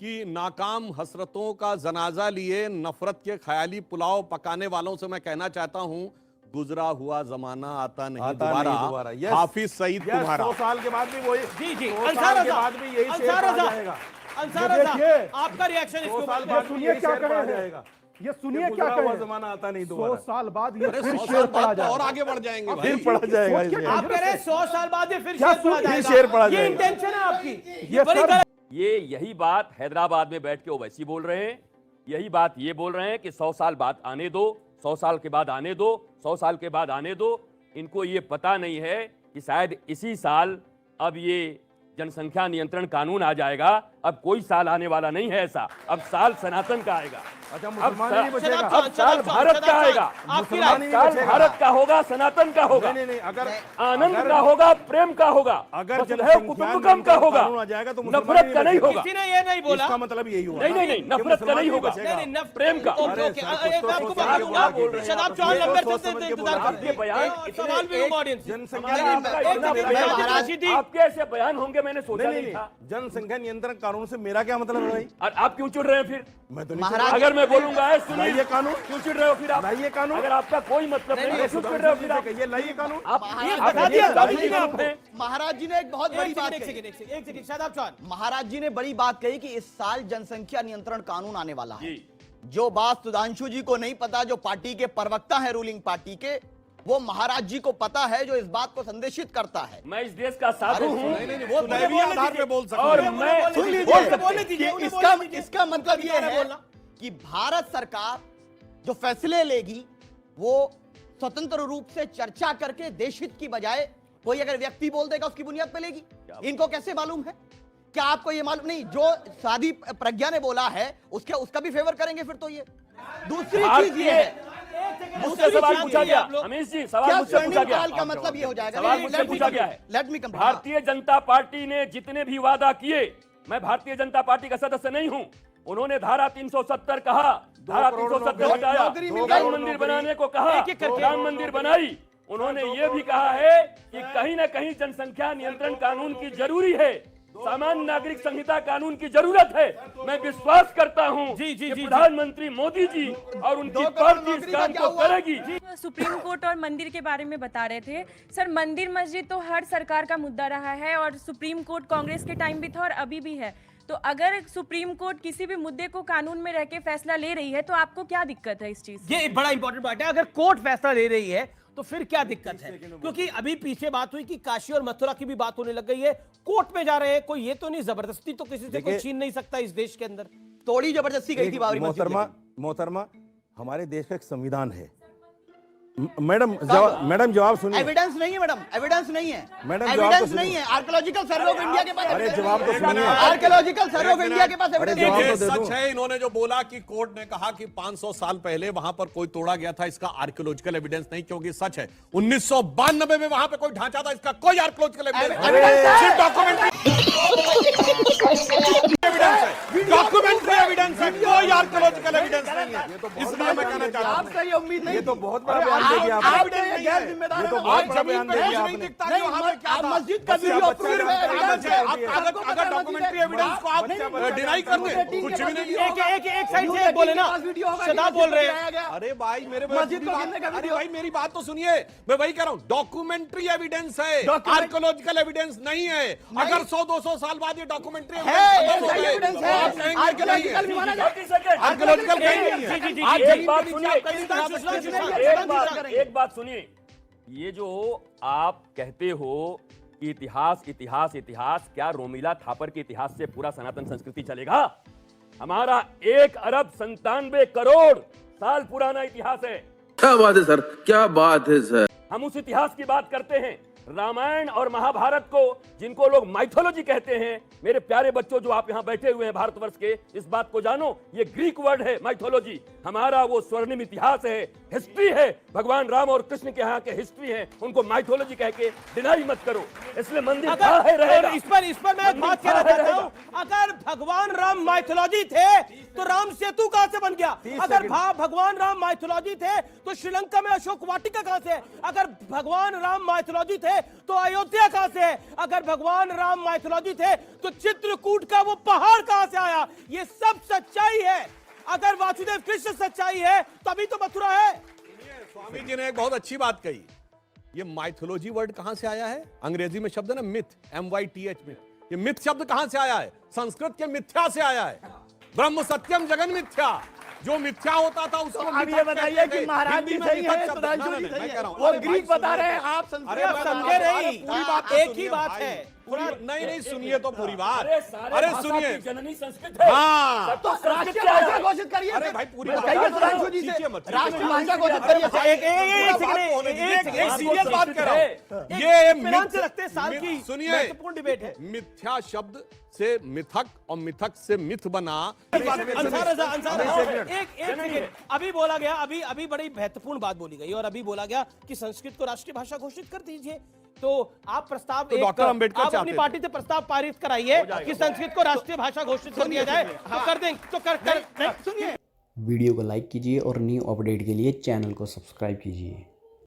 कि नाकाम हसरतों का जनाजा लिए नफरत के ख्याली पुलाव पकाने वालों से मैं कहना चाहता हूं, गुजरा हुआ जमाना आता नहीं दोबारा। हाफिज सईद तुम्हारा 100 साल के बाद भी वही। जी जी, 100 साल के बाद भी यही शेर पढ़ा जाएगा। आपका रिएक्शन इसको 100 साल बाद सुनिए क्या कह जाएगा। ये सुनिए क्या गुजरा हुआ कहे, जमाना आता नहीं 100 दोबारा। साल बाद ये फिर 100 शेर साल पढ़ा बाद तो और जाएगा। आगे बढ़ जाएंगे फिर भाई। पढ़ा जाएगा इसलिए। आप कह रहे हैं 100 साल बाद ये फिर क्या शेर पढ़ा फिर जाएगा। शेर पढ़ा ये जाएगा। इंटेंशन है आपकी, ये बड़ी सर- गलत। ये यही बात हैदराबाद में बैठ के ओवैसी बोल रहे हैं, यही बात ये बोल रहे हैं कि 100 साल बाद आने दो, 100 साल के बाद आने दो, 100 साल के बाद आने दो। इनको ये पता नहीं है कि शायद इसी साल अब ये जनसंख्या नियंत्रण कानून आ जाएगा। अब कोई साल आने वाला नहीं है ऐसा, अब साल सनातन का आएगा। अच्छा, अब मुसलमान ही नहीं बचेगा। अब साल भारत का आएगा, आपकी मुसलमान ही नहीं साल बचेगा। भारत का होगा, सनातन का होगा, नहीं नहीं, अगर आनंद का होगा, प्रेम का होगा, अगर वसुधैव कुटुंबकम का होगा, कानून आ जाएगा तो मुसलमान नफरत ही का नहीं बचेगा। होगा। किसी ने ये नहीं बोला। इसका मतलब यही हुआ। नहीं नहीं नहीं, नफरत का नहीं होगा, प्रेम का। ओके, ओके, एक बात को बता दूंगा। शदाब चौहान लंबे अरसे से इंतजार कर रहे ये बयान हैं। सवाल भी होगा ऑडियंस से। जनसंख्या आपके ऐसे बयान होंगे मैंने सोचा नहीं था। जनसंख्या नियंत्रण कानून से मेरा क्या मतलब है भाई? और आप क्यों चिढ़ रहे हैं फिर? मैं तो नहीं महाराज- अगर मैं बोलूंगा है सुनिए, लाइए कानून। क्यों चिढ़ रहे हो फिर आप? लाइए कानून। अगर आपका कोई मतलब नहीं है, क्यों चिढ़ रहे हो फिर आप? ये लाइए कानून। आप बता दिया, दादी बता दिया के रूप में महाराज जी ने एक बहुत बड़ी बात कही। एक सेकंड शदाब चौहान। महाराज जी ने बड़ी बात कही कि इस साल जनसंख्या नियंत्रण कानून आने वाला है। जी। जो बात सुधांशु जी को नहीं पता, जो पार्टी के प्रवक्ता है रूलिंग पार्टी के, वो महाराज जी को पता है, जो इस बात को संदेशित करता है। मैं इस देश का साधु हूँ वो दैवीय आधार पे बोल सकते और हैं। मैं सुन लीजिए कि इसका मतलब ये है कि भारत सरकार जो फैसले लेगी वो स्वतंत्र रूप से चर्चा करके देश हित की बजाय कोई अगर व्यक्ति बोल देगा उसकी बुनियाद पे लेगी। इनको कैसे मालूम है? क्या आपको ये मालूम नहीं? जो साधी प्रज्ञा ने बोला है उसका भी फेवर करेंगे फिर तो ये। दूसरी चीज ये है, मुझसे सवाल पूछा गया, अमीश जी सवाल क्या मुझसे पूछा स्वर्णिम गया, काल का मतलब ये हो जाएगा? सवाल मुझसे पूछा गया है। Let me complete. Bharatiya Janata party ने जितने भी वादा किए, मैं भारतीय जनता पार्टी का सदस्य नहीं हूं, उन्होंने धारा 370 कहा, धारा 370 हटाया, राम मंदिर बनाने को कहा, राम मंदिर बनाई। उन्होंने ये भी कहा है कि कहीं ना कहीं जनसंख्या नियंत्रण कानून की जरूरी है, सामान्य नागरिक संहिता कानून की जरूरत है। मैं विश्वास करता हूं कि प्रधानमंत्री मोदी जी और उनकी पार्टी इस काम को करेगी। सुप्रीम कोर्ट और मंदिर के बारे में बता रहे थे सर, मंदिर मस्जिद तो हर सरकार का मुद्दा रहा है और सुप्रीम कोर्ट कांग्रेस के टाइम भी था और अभी भी है। तो अगर सुप्रीम कोर्ट किसी भी मुद्दे को कानून में रह के फैसला ले रही है तो आपको क्या दिक्कत है इस चीज से? ये बड़ा इंपॉर्टेंट बात है। अगर कोर्ट फैसला ले रही है तो फिर क्या दिक्कत है? क्योंकि अभी पीछे बात हुई कि काशी और मथुरा की भी बात होने लग गई है, कोर्ट में जा रहे हैं। कोई ये तो नहीं, जबरदस्ती तो किसी से कोई छीन नहीं सकता इस देश के अंदर। थोड़ी जबरदस्ती गई थी बाबरी मस्जिद। मोहतरमा, हमारे देश का एक संविधान है। मैडम जवाब सुनिए। एविडेंस नहीं है मैडम, एविडेंस नहीं है मैडम, जवाब एविडेंस तो नहीं है। आर्कियोलॉजिकल सर्वे ऑफ इंडिया के पास अरे evidence जवाब तो नहीं है। सुनिए। आर्कियोलॉजिकल सर्वे ऑफ इंडिया के पास एविडेंस जवाब नहीं है। तो दे दूं। सच है, इन्होंने जो बोला कि कोर्ट ने कहा कि 500 साल पहले वहां पर कोई तोड़ा गया था, इसका आर्कियोलॉजिकल एविडेंस नहीं, क्योंकि सच है 1992 में वहां पे कोई ढांचा था, इसका कोई आर्कियोलॉजिकल एविडेंस नहीं, सिर्फ डॉक्यूमेंट्री डॉक्यूमेंट्री एविडेंस है, कोई आर्कियोलॉजिकल एविडेंस नहीं है। इसलिए मैं कहना चाहता हूं, आपका ये उम्मीद नहीं ये तो थी। बहुत बड़ा बयान दे दिया आप आपने। ये गैर जिम्मेदार ये तो है। बहुत आप बड़ा जमीन बयान पे दे कुछ दिया नहीं आपने। दिखता कि वहाँ पे क्या था। मस्जिद का वीडियो प्रूफ है, evidence है। अगर डॉक्यूमेंट्री एविडेंस को आप डिनाई कर दें, कुछ भी नहीं। एक साइड से बोले ना, शदाब बोल रहे हैं। अरे भाई मेरे मस्जिद को गिनने का अरे वीडियो। भाई मेरी बात तो सुनिए, मैं वही कह रहा हूं, डॉक्यूमेंट्री एविडेंस है, आर्कियोलॉजिकल एविडेंस नहीं है। अगर 100-200 साल बाद ये डॉक्यूमेंट्री एविडेंस है, आर्कियोलॉजिकल भी माना जाए। आर्कियोलॉजिकल कहीं नहीं है। आज एक बात सुनिए, एक बात सुनिए, ये जो आप कहते हो कि इतिहास इतिहास इतिहास, क्या रोमिला थापर के इतिहास से पूरा सनातन संस्कृति चलेगा? हमारा 1,97 करोड़ साल पुराना इतिहास है। क्या बात है सर, क्या बात है सर। हम उस इतिहास की बात करते हैं। रामायण और महाभारत को, जिनको लोग माइथोलॉजी कहते हैं, मेरे प्यारे बच्चों जो आप यहाँ बैठे हुए हैं भारतवर्ष के, इस बात को जानो, ये ग्रीक वर्ड है माइथोलॉजी। हमारा वो स्वर्णिम इतिहास है, हिस्ट्री है। भगवान राम और कृष्ण के यहाँ के हिस्ट्री है, उनको माइथोलॉजी कह के डिनाई मत करो। इसलिए मंदिर रहेगा। इस पर मैं एक बात कहना चाहता हूँ, अगर भगवान राम माइथोलॉजी थे तो राम सेतु कहां से बन गया? अगर भगवान राम माइथोलॉजी थे तो श्रीलंका में अशोक वाटिका कहां से? अगर भगवान राम माइथोलॉजी थे है तो अयोध्या कहां से है? अगर भगवान राम माइथोलॉजी थे तो चित्रकूट का वो पहाड़ कहां से आया? ये सब सच्चाई है। अगर वासुदेव कृष्ण सच्चाई है तभी तो मथुरा है। स्वामी जी ने एक बहुत अच्छी बात कही, ये माइथोलॉजी वर्ड कहां से आया है? अंग्रेजी में शब्द है ना मिथ, MYTH मिथ। ये मिथ शब्द कहां से आया है? संस्कृत के मिथ्या से आया है। ब्रह्म सत्यम जगन मिथ्या, जो मिथ्या होता था उसको अब ये बताइए कि महाराज जी सही है, सुधांशु जी सही है, वो ग्रीक बता रहे हैं, आप समझे नहीं। पूरी बात एक ही बात है। नहीं सुनिए तो पूरी बात। सारे अरे भाषा सुनिए, की जननी संस्कृत है। हाँ तो राष्ट्रीय भाषा घोषित करिए। अरे भाई पूरी बात कहिए सुधांशु जी से, खींचिए मत। राष्ट्रीय भाषा घोषित करिए। सीरियस बात कर रहा हूं। ये मिथ रखते साल की सुनिए, महत्वपूर्ण डिबेट है। मिथ्या शब्द से मिथक और मिथक से मिथ बना। अंसार एक सेकंड, अभी बोला गया, अभी बड़ी महत्वपूर्ण बात बोली गई और अभी बोला गया कि संस्कृत को राष्ट्रीय भाषा घोषित कर दीजिए। तो आप प्रस्ताव तो डॉक्टर अंबेडकर आप अपनी चाहते पार्टी से प्रस्ताव पारित कराइए कि संस्कृत को राष्ट्रीय भाषा घोषित कर दिया जाए, तो कर दें, तो कर सुनिए। वीडियो को लाइक कीजिए और न्यू अपडेट के लिए चैनल को सब्सक्राइब कीजिए।